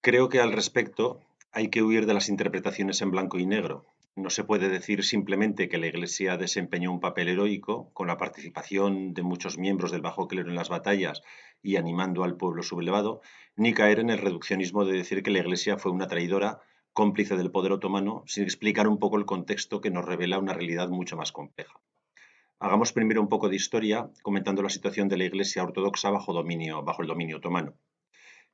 Creo que al respecto hay que huir de las interpretaciones en blanco y negro. No se puede decir simplemente que la Iglesia desempeñó un papel heroico con la participación de muchos miembros del bajo clero en las batallas y animando al pueblo sublevado, ni caer en el reduccionismo de decir que la Iglesia fue una traidora, cómplice del poder otomano, sin explicar un poco el contexto que nos revela una realidad mucho más compleja. Hagamos primero un poco de historia comentando la situación de la Iglesia ortodoxa bajo el dominio otomano.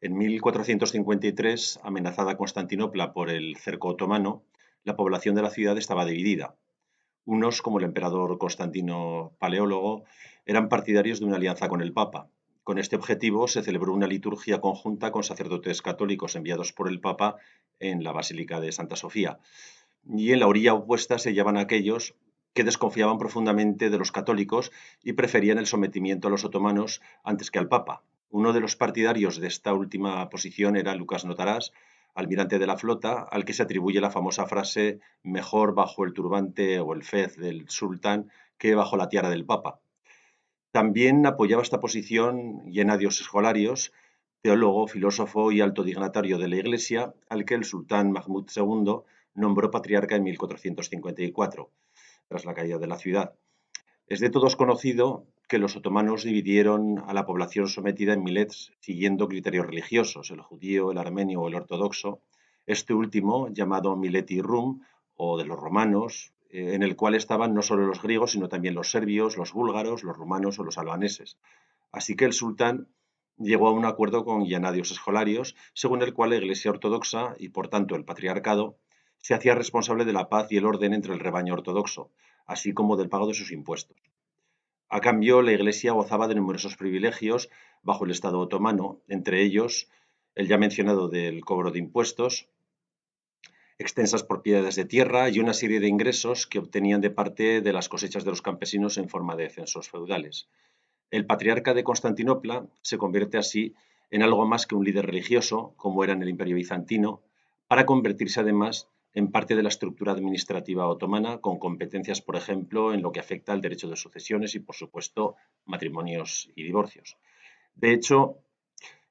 En 1453, amenazada Constantinopla por el cerco otomano, la población de la ciudad estaba dividida. Unos, como el emperador Constantino Paleólogo, eran partidarios de una alianza con el Papa. Con este objetivo se celebró una liturgia conjunta con sacerdotes católicos enviados por el Papa en la Basílica de Santa Sofía. Y en la orilla opuesta se hallaban aquellos que desconfiaban profundamente de los católicos y preferían el sometimiento a los otomanos antes que al Papa. Uno de los partidarios de esta última posición era Lucas Notarás, almirante de la flota, al que se atribuye la famosa frase «mejor bajo el turbante o el fez del sultán que bajo la tiara del Papa». También apoyaba esta posición Gennadios Escolarios, teólogo, filósofo y alto dignatario de la Iglesia, al que el sultán Mahmud II nombró patriarca en 1454, tras la caída de la ciudad. Es de todos conocido que los otomanos dividieron a la población sometida en milets siguiendo criterios religiosos, el judío, el armenio o el ortodoxo. Este último, llamado mileti rum, o de los romanos, en el cual estaban no solo los griegos, sino también los serbios, los búlgaros, los rumanos o los albaneses. Así que el sultán llegó a un acuerdo con Gennadios Escolarios, según el cual la Iglesia ortodoxa, y por tanto el patriarcado, se hacía responsable de la paz y el orden entre el rebaño ortodoxo, así como del pago de sus impuestos. A cambio, la Iglesia gozaba de numerosos privilegios bajo el Estado otomano, entre ellos el ya mencionado del cobro de impuestos, extensas propiedades de tierra y una serie de ingresos que obtenían de parte de las cosechas de los campesinos en forma de censos feudales. El patriarca de Constantinopla se convierte así en algo más que un líder religioso, como era en el Imperio bizantino, para convertirse además en parte de la estructura administrativa otomana, con competencias, por ejemplo, en lo que afecta al derecho de sucesiones y, por supuesto, matrimonios y divorcios. De hecho,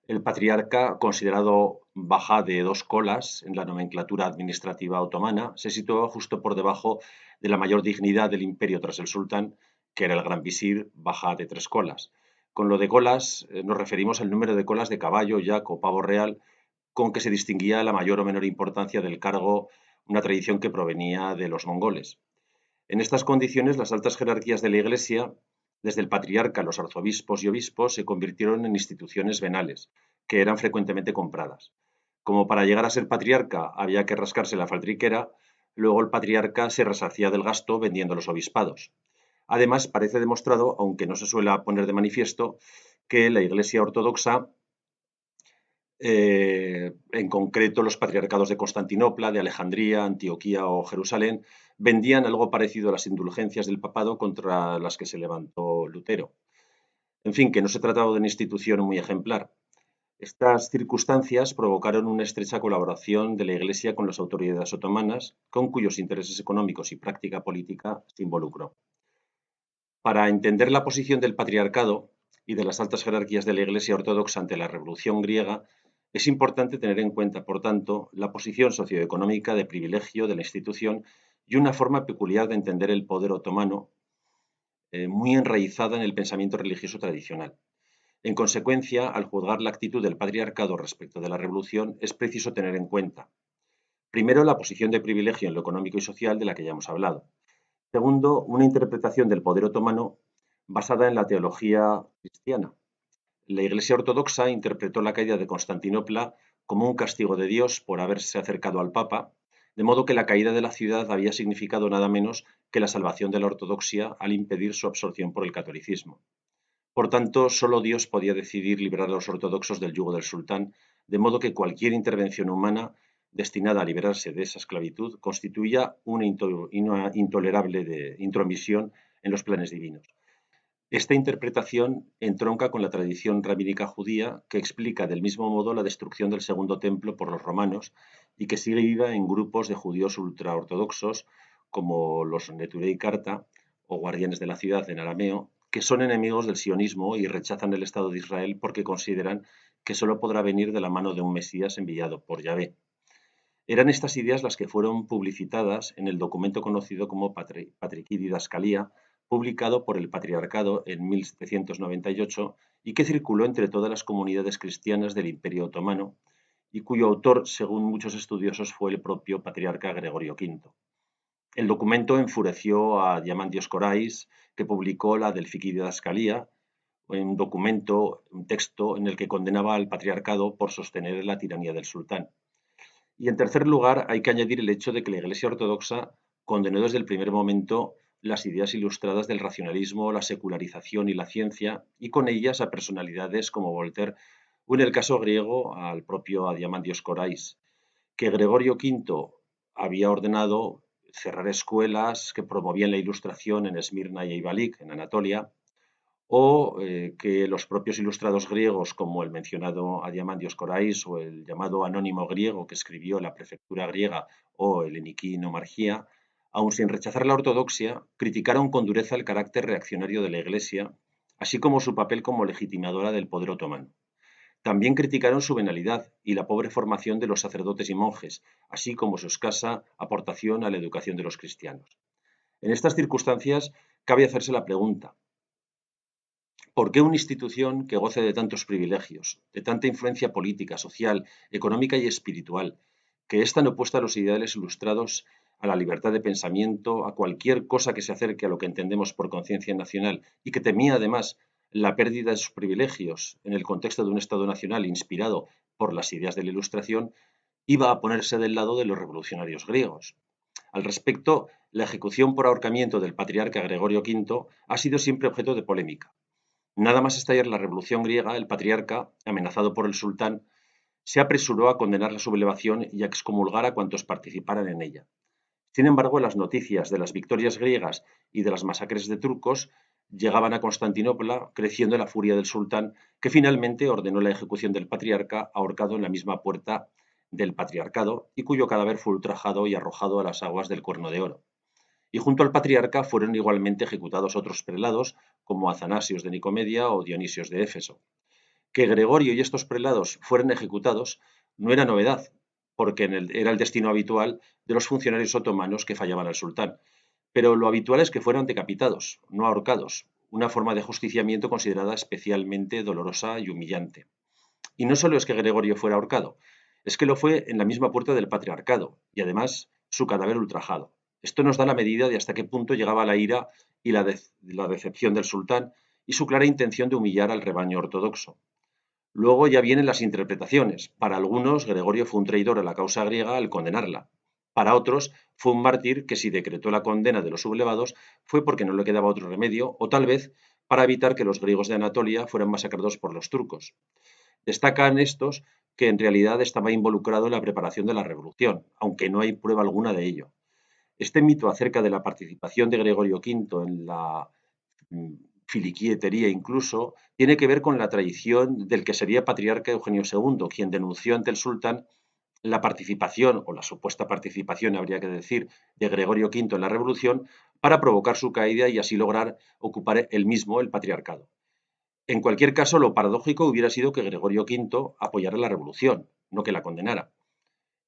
el patriarca, considerado bajá de dos colas en la nomenclatura administrativa otomana, se situaba justo por debajo de la mayor dignidad del imperio tras el sultán, que era el gran visir bajá de tres colas. Con lo de colas nos referimos al número de colas de caballo, yak o pavo real con que se distinguía la mayor o menor importancia del cargo, una tradición que provenía de los mongoles. En estas condiciones, las altas jerarquías de la Iglesia, desde el patriarca a los arzobispos y obispos, se convirtieron en instituciones venales, que eran frecuentemente compradas. Como para llegar a ser patriarca había que rascarse la faltriquera, luego el patriarca se resarcía del gasto vendiendo los obispados. Además, parece demostrado, aunque no se suele poner de manifiesto, que la Iglesia ortodoxa en concreto los patriarcados de Constantinopla, de Alejandría, Antioquía o Jerusalén, vendían algo parecido a las indulgencias del papado contra las que se levantó Lutero. En fin, que no se trataba de una institución muy ejemplar. Estas circunstancias provocaron una estrecha colaboración de la Iglesia con las autoridades otomanas, con cuyos intereses económicos y práctica política se involucró. Para entender la posición del patriarcado y de las altas jerarquías de la Iglesia ortodoxa ante la Revolución griega, es importante tener en cuenta, por tanto, la posición socioeconómica de privilegio de la institución y una forma peculiar de entender el poder otomano, muy enraizada en el pensamiento religioso tradicional. En consecuencia, al juzgar la actitud del patriarcado respecto de la revolución, es preciso tener en cuenta, primero, la posición de privilegio en lo económico y social de la que ya hemos hablado. Segundo, una interpretación del poder otomano basada en la teología cristiana. La Iglesia ortodoxa interpretó la caída de Constantinopla como un castigo de Dios por haberse acercado al Papa, de modo que la caída de la ciudad había significado nada menos que la salvación de la ortodoxia al impedir su absorción por el catolicismo. Por tanto, solo Dios podía decidir librar a los ortodoxos del yugo del sultán, de modo que cualquier intervención humana destinada a liberarse de esa esclavitud constituía una intolerable intromisión en los planes divinos. Esta interpretación entronca con la tradición rabínica judía que explica del mismo modo la destrucción del Segundo Templo por los romanos y que sigue viva en grupos de judíos ultraortodoxos como los Neturei Karta o guardianes de la ciudad en arameo, que son enemigos del sionismo y rechazan el Estado de Israel porque consideran que solo podrá venir de la mano de un Mesías enviado por Yahvé. Eran estas ideas las que fueron publicitadas en el documento conocido como Patriquí Didascalía, publicado por el Patriarcado en 1798 y que circuló entre todas las comunidades cristianas del Imperio Otomano y cuyo autor, según muchos estudiosos, fue el propio patriarca Gregorio V. El documento enfureció a Diamantios Corais, que publicó la Delfiqui Didascalía, un texto en el que condenaba al patriarcado por sostener la tiranía del sultán. Y en tercer lugar, hay que añadir el hecho de que la Iglesia Ortodoxa condenó desde el primer momento las ideas ilustradas del racionalismo, la secularización y la ciencia, y con ellas a personalidades como Voltaire, o en el caso griego al propio Diamantios Corais, que Gregorio V había ordenado cerrar escuelas que promovían la ilustración en Esmirna y Eibalik, en Anatolia, o que los propios ilustrados griegos, como el mencionado Adiamantios Corais o el llamado anónimo griego que escribió la prefectura griega o el Eniki Nomarchia, aun sin rechazar la ortodoxia, criticaron con dureza el carácter reaccionario de la Iglesia, así como su papel como legitimadora del poder otomano. También criticaron su venalidad y la pobre formación de los sacerdotes y monjes, así como su escasa aportación a la educación de los cristianos. En estas circunstancias, cabe hacerse la pregunta: ¿por qué una institución que goce de tantos privilegios, de tanta influencia política, social, económica y espiritual, que es tan opuesta a los ideales ilustrados, a la libertad de pensamiento, a cualquier cosa que se acerque a lo que entendemos por conciencia nacional y que temía además la pérdida de sus privilegios en el contexto de un Estado nacional inspirado por las ideas de la Ilustración, iba a ponerse del lado de los revolucionarios griegos? Al respecto, la ejecución por ahorcamiento del patriarca Gregorio V ha sido siempre objeto de polémica. Nada más estallar la Revolución griega, el patriarca, amenazado por el sultán, se apresuró a condenar la sublevación y a excomulgar a cuantos participaran en ella. Sin embargo, las noticias de las victorias griegas y de las masacres de turcos llegaban a Constantinopla, creciendo la furia del sultán, que finalmente ordenó la ejecución del patriarca ahorcado en la misma puerta del patriarcado y cuyo cadáver fue ultrajado y arrojado a las aguas del Cuerno de Oro. Y junto al patriarca fueron igualmente ejecutados otros prelados, como Atanasios de Nicomedia o Dionisios de Éfeso. Que Gregorio y estos prelados fueran ejecutados no era novedad, porque era el destino habitual de los funcionarios otomanos que fallaban al sultán. Pero lo habitual es que fueran decapitados, no ahorcados, una forma de ajusticiamiento considerada especialmente dolorosa y humillante. Y no solo es que Gregorio fuera ahorcado, es que lo fue en la misma puerta del patriarcado, y además su cadáver ultrajado. Esto nos da la medida de hasta qué punto llegaba la ira y la decepción del sultán y su clara intención de humillar al rebaño ortodoxo. Luego ya vienen las interpretaciones. Para algunos, Gregorio fue un traidor a la causa griega al condenarla. Para otros, fue un mártir que, si decretó la condena de los sublevados, fue porque no le quedaba otro remedio, o tal vez para evitar que los griegos de Anatolia fueran masacrados por los turcos. Destacan estos que en realidad estaba involucrado en la preparación de la revolución, aunque no hay prueba alguna de ello. Este mito acerca de la participación de Gregorio V en la filiquietería incluso, tiene que ver con la tradición del que sería patriarca Eugenio II, quien denunció ante el sultán la participación, o la supuesta participación, habría que decir, de Gregorio V en la revolución para provocar su caída y así lograr ocupar él mismo el patriarcado. En cualquier caso, lo paradójico hubiera sido que Gregorio V apoyara la revolución, no que la condenara.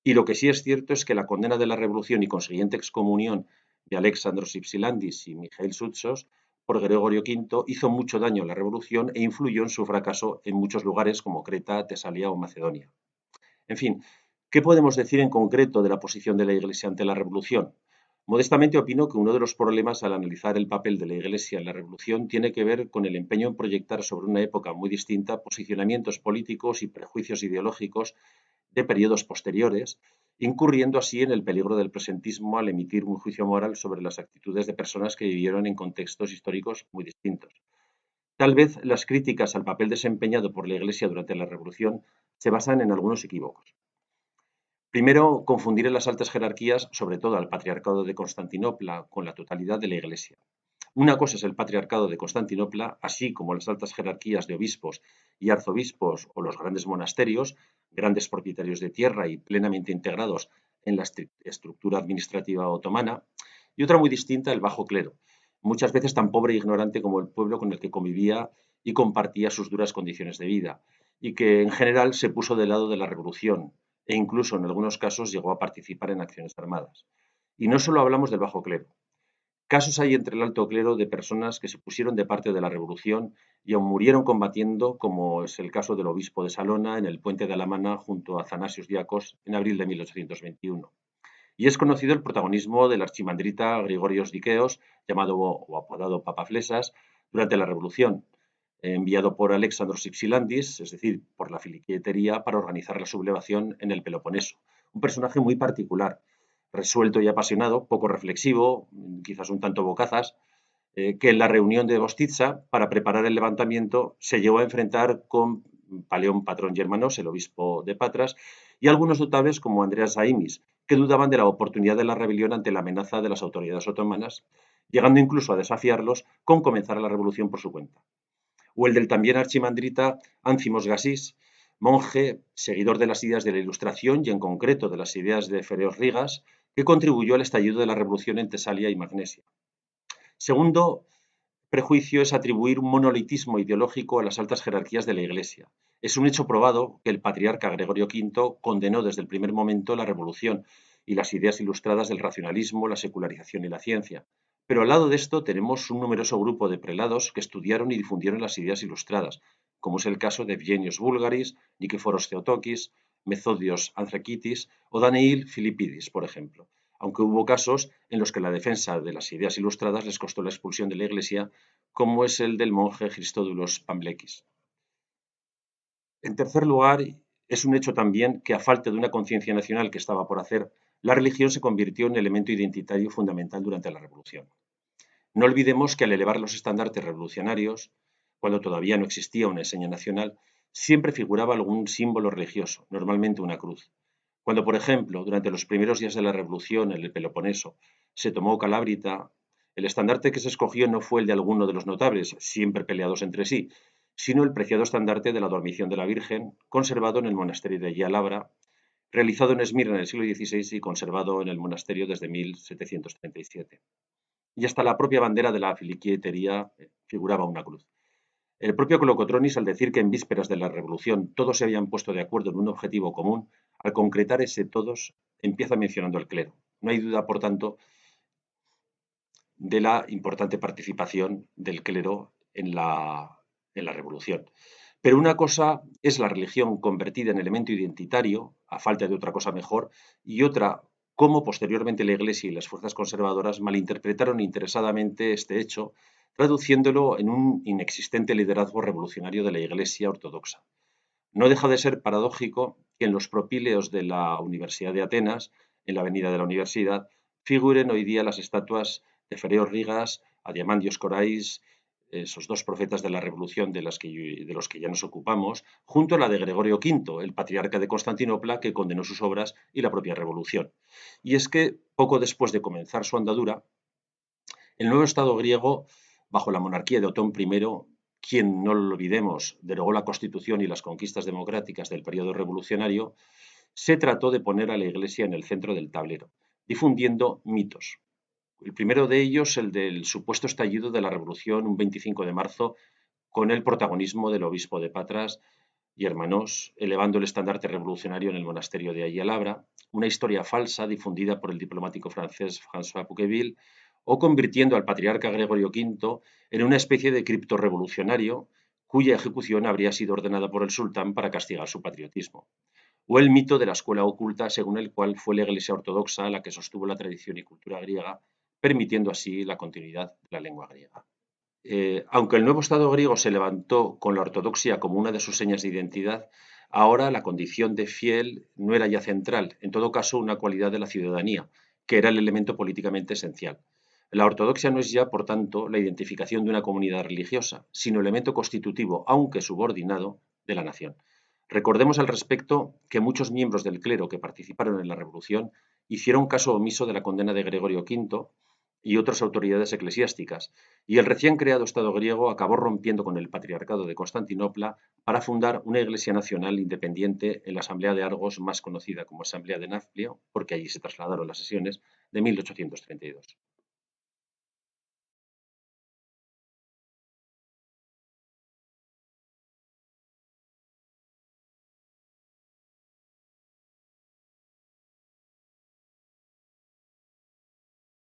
Y lo que sí es cierto es que la condena de la revolución y consiguiente excomunión de Alexandros Ypsilantis y Mijaíl Sutsos por Gregorio V hizo mucho daño a la revolución e influyó en su fracaso en muchos lugares como Creta, Tesalia o Macedonia. En fin, ¿qué podemos decir en concreto de la posición de la Iglesia ante la revolución? Modestamente opino que uno de los problemas al analizar el papel de la Iglesia en la revolución tiene que ver con el empeño en proyectar sobre una época muy distinta posicionamientos políticos y prejuicios ideológicos de periodos posteriores, incurriendo así en el peligro del presentismo al emitir un juicio moral sobre las actitudes de personas que vivieron en contextos históricos muy distintos. Tal vez las críticas al papel desempeñado por la Iglesia durante la Revolución se basan en algunos equívocos. Primero, confundir en las altas jerarquías, sobre todo al Patriarcado de Constantinopla, con la totalidad de la Iglesia. Una cosa es el Patriarcado de Constantinopla, así como las altas jerarquías de obispos y arzobispos o los grandes monasterios, grandes propietarios de tierra y plenamente integrados en la estructura administrativa otomana, y otra muy distinta, el bajo clero, muchas veces tan pobre e ignorante como el pueblo con el que convivía y compartía sus duras condiciones de vida, y que en general se puso del lado de la revolución e incluso en algunos casos llegó a participar en acciones armadas. Y no solo hablamos del bajo clero. Casos hay entre el alto clero de personas que se pusieron de parte de la revolución y aún murieron combatiendo, como es el caso del obispo de Salona en el puente de Alamana junto a Athanasios Diakos en abril de 1821. Y es conocido el protagonismo del archimandrita Grigorios Dikeos, llamado o apodado Papa Flesas, durante la revolución, enviado por Alexandros Ypsilantis, es decir, por la filiquetería, para organizar la sublevación en el Peloponeso. Un personaje muy particular, resuelto y apasionado, poco reflexivo, quizás un tanto bocazas, que en la reunión de Bostitza, para preparar el levantamiento, se llegó a enfrentar con Paleón Patrón Germanos, el obispo de Patras, y algunos notables como Andreas Aimis, que dudaban de la oportunidad de la rebelión ante la amenaza de las autoridades otomanas, llegando incluso a desafiarlos con comenzar la revolución por su cuenta. O el del también archimandrita Áncimos Gasís, monje, seguidor de las ideas de la Ilustración y en concreto de las ideas de Fereos Rigas, que contribuyó al estallido de la revolución en Tesalia y Magnesia. Segundo prejuicio es atribuir un monolitismo ideológico a las altas jerarquías de la Iglesia. Es un hecho probado que el patriarca Gregorio V condenó desde el primer momento la revolución y las ideas ilustradas del racionalismo, la secularización y la ciencia. Pero al lado de esto tenemos un numeroso grupo de prelados que estudiaron y difundieron las ideas ilustradas, como es el caso de Evgenios Bulgaris, Nikiforos Theotokis, Methodios Anthrakitis o Daniil Philippidis, por ejemplo, aunque hubo casos en los que la defensa de las ideas ilustradas les costó la expulsión de la Iglesia, como es el del monje Christodoulos Pamblekis. En tercer lugar, es un hecho también que a falta de una conciencia nacional que estaba por hacer, la religión se convirtió en elemento identitario fundamental durante la Revolución. No olvidemos que al elevar los estandartes revolucionarios, cuando todavía no existía una enseña nacional, siempre figuraba algún símbolo religioso, normalmente una cruz. Cuando, por ejemplo, durante los primeros días de la Revolución en el Peloponeso se tomó Calábrita, el estandarte que se escogió no fue el de alguno de los notables, siempre peleados entre sí, sino el preciado estandarte de la Dormición de la Virgen, conservado en el monasterio de Yalabra, realizado en Esmirna en el siglo XVI y conservado en el monasterio desde 1737. Y hasta la propia bandera de la filiquietería figuraba una cruz. El propio Colocotronis, al decir que en vísperas de la Revolución todos se habían puesto de acuerdo en un objetivo común, al concretar ese todos, empieza mencionando el clero. No hay duda, por tanto, de la importante participación del clero en la Revolución. Pero una cosa es la religión convertida en elemento identitario, a falta de otra cosa mejor, y otra, cómo posteriormente la Iglesia y las fuerzas conservadoras malinterpretaron interesadamente este hecho, traduciéndolo en un inexistente liderazgo revolucionario de la Iglesia ortodoxa. No deja de ser paradójico que en los propíleos de la Universidad de Atenas, en la avenida de la Universidad, figuren hoy día las estatuas de Fereos Rigas, Adiamandios Corais, esos dos profetas de la Revolución de los que ya nos ocupamos, junto a la de Gregorio V, el patriarca de Constantinopla, que condenó sus obras y la propia Revolución. Y es que, poco después de comenzar su andadura, el nuevo Estado griego, bajo la monarquía de Otón I, quien, no lo olvidemos, derogó la Constitución y las conquistas democráticas del periodo revolucionario, se trató de poner a la Iglesia en el centro del tablero, difundiendo mitos. El primero de ellos, el del supuesto estallido de la Revolución un 25 de marzo, con el protagonismo del obispo de Patras y Hermanos, elevando el estandarte revolucionario en el monasterio de Ayalabra, una historia falsa difundida por el diplomático francés François Pouqueville, o convirtiendo al patriarca Gregorio V en una especie de criptorrevolucionario cuya ejecución habría sido ordenada por el sultán para castigar su patriotismo. O el mito de la escuela oculta, según el cual fue la Iglesia ortodoxa la que sostuvo la tradición y cultura griega, permitiendo así la continuidad de la lengua griega. Aunque el nuevo Estado griego se levantó con la ortodoxia como una de sus señas de identidad, ahora la condición de fiel no era ya central, en todo caso una cualidad de la ciudadanía, que era el elemento políticamente esencial. La ortodoxia no es ya, por tanto, la identificación de una comunidad religiosa, sino elemento constitutivo, aunque subordinado, de la nación. Recordemos al respecto que muchos miembros del clero que participaron en la Revolución hicieron caso omiso de la condena de Gregorio V y otras autoridades eclesiásticas, y el recién creado Estado griego acabó rompiendo con el patriarcado de Constantinopla para fundar una iglesia nacional independiente en la Asamblea de Argos, más conocida como Asamblea de Nafplio, porque allí se trasladaron las sesiones, de 1832.